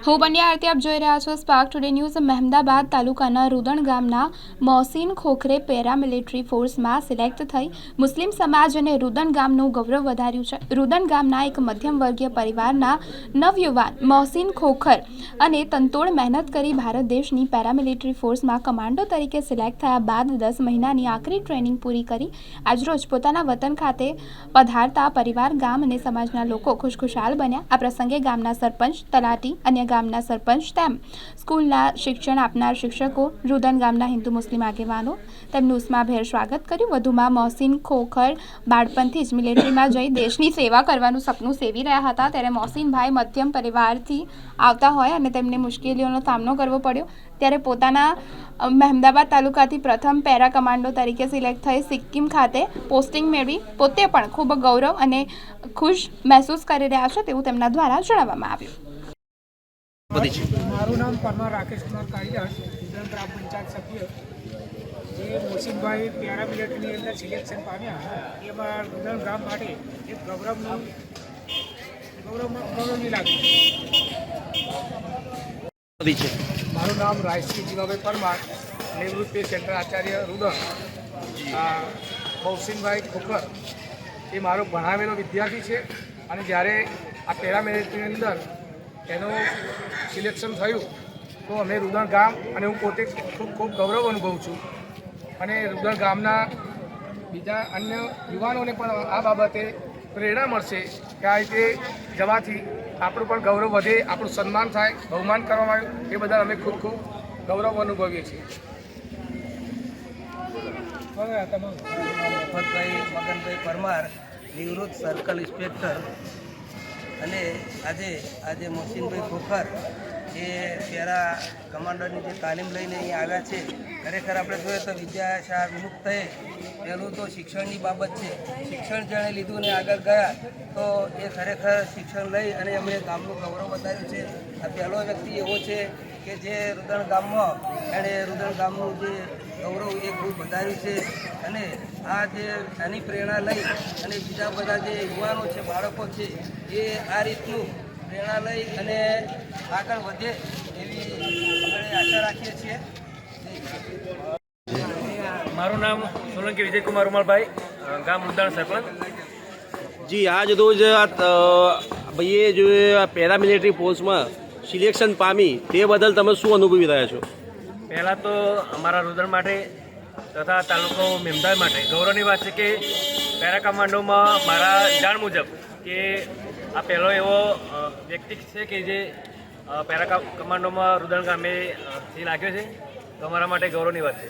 હું બન્યા આરતી આપ જોઈ રહ્યા છો સ્પાર્ક ટુડે ન્યૂઝ। મહેમદાબાદ તાલુકાના રૂદણ ગામના મોહસીન ખોખરે પેરામિલિટરી ફોર્સમાં સિલેક્ટ થઈ મુસ્લિમ સમાજ અને રૂદણ ગામનું ગૌરવ વધાર્યું છે। રૂદણ ગામના એક મધ્યમ વર્ગીય પરિવારના નવયુવાન મોહસીન ખોખર અને તનતોડ મહેનત કરી ભારત દેશની પેરામિલિટરી ફોર્સમાં કમાન્ડો તરીકે સિલેક્ટ થયા બાદ 10 મહિનાની આકરી ટ્રેનિંગ પૂરી કરી આજરોજ પોતાના વતન ખાતે પધારતા પરિવાર ગામ અને સમાજના લોકો ખુશખુશાલ બન્યા। આ પ્રસંગે ગામના સરપંચ તલાટી અને ગામના સરપંચ તેમ સ્કૂલના શિક્ષણ આપનાર શિક્ષકો રૂદણ ગામના હિન્દુ મુસ્લિમ આગેવાનો તેમનું ઉષ્માભેર સ્વાગત કર્યું। વધુમાં મોહસીન ખોખર બાળપણથી જ મિલિટરીમાં જઈ દેશની સેવા કરવાનું સપનું સેવી રહ્યા હતા। ત્યારે મોહસીનભાઈ મધ્યમ પરિવારથી આવતા હોય અને તેમને મુશ્કેલીઓનો સામનો કરવો પડ્યો ત્યારે પોતાના મહેમદાબાદ તાલુકાથી પ્રથમ પેરા કમાન્ડો તરીકે સિલેક્ટ થઈ સિક્કિમ ખાતે પોસ્ટિંગ મેળવી પોતે પણ ખૂબ ગૌરવ અને ખુશ મહેસૂસ કરી રહ્યા છે તેવું તેમના દ્વારા જણાવવામાં આવ્યું। મારું નામ પરમાર રાકેશ કુમાર કાળીદાસ, રૂદણ ગ્રામ પંચાયત સભ્ય। જે મોહસીનભાઈ પેરામિલિટરીની અંદર સિલેક્શન પામ્યા એમાં રૂદણ ગામ માટે એક ગૌરવની લાગણી છે। મારું નામ રાયશ્રી જીવાભાઈ પરમાર, નિવૃત્ત પે સેન્ટર આચાર્ય રૂદણ। મોહસીનભાઈ ખોખર એ મારો ભણાવેલો વિદ્યાર્થી છે અને જ્યારે આ પેરામિલિટરીની અંદર એનું સિલેક્શન થયું તો અમે રૂદણ ગામ અને હું પોતે ખૂબ ગૌરવ અનુભવું છું અને રૂદણ ગામના બીજા અન્ય યુવાનોને પણ આ બાબતે પ્રેરણા મળશે કે આ રીતે જવાથી આપણું પણ ગૌરવ વધે, આપણું સન્માન થાય, બહુમાન કરવામાં આવ્યું, એ બદલ અમે ખૂબ ગૌરવ અનુભવીએ છીએ। મફતભાઈ મગનભાઈ પરમાર, નિવૃત્ત સર્કલ ઇન્સ્પેક્ટર। અને આજે મોહસીનભાઈ ખોખર એ પેરા કમાન્ડરની જે તાલીમ લઈને અહીં આવ્યા છે, ખરેખર આપણે જોઈએ તો વિદ્યાશાળા વિમુખ થયે પહેલું તો શિક્ષણની બાબત છે। શિક્ષણ જેણે લીધું ને આગળ ગયા તો એ ખરેખર શિક્ષણ લઈ અને એમણે ગામનું ગૌરવ વધાર્યું છે। આ પહેલો વ્યક્તિ એવો છે કે જે રૂદણ ગામમાં એણે રૂદણ ગામનું જે ગૌરવ એ ખૂબ વધાર્યું છે અને આ જે આની પ્રેરણા લઈ અને બીજા બધા જે યુવાનો છે, બાળકો છે, એ આ રીતનું પ્રેરણા લઈ અને આગળ વધે એવી અમે આશા રાખીએ છીએ। મારું નામ સોલંકી વિજયકુમાર રૂમાલભાઈ, ગામ રૂદણ સરપંચ। જી, આજ રોજ ભાઈએ જો પેરામિલિટરી ફોર્સમાં સિલેક્શન પામી તે બદલ તમે શું અનુભવી રહ્યા છો? પહેલાં તો અમારા રૂદણ માટે તથા તાલુકો મહેમદાબાદ માટે ગૌરવની વાત છે કે પેરા કમાન્ડોમાં મારા જાણ મુજબ કે આ પહેલો એવો વ્યક્તિ છે કે જે પેરા કમાન્ડોમાં રૂદણ ગામેથી લાગ્યો છે, તો અમારા માટે ગૌરવની વાત છે।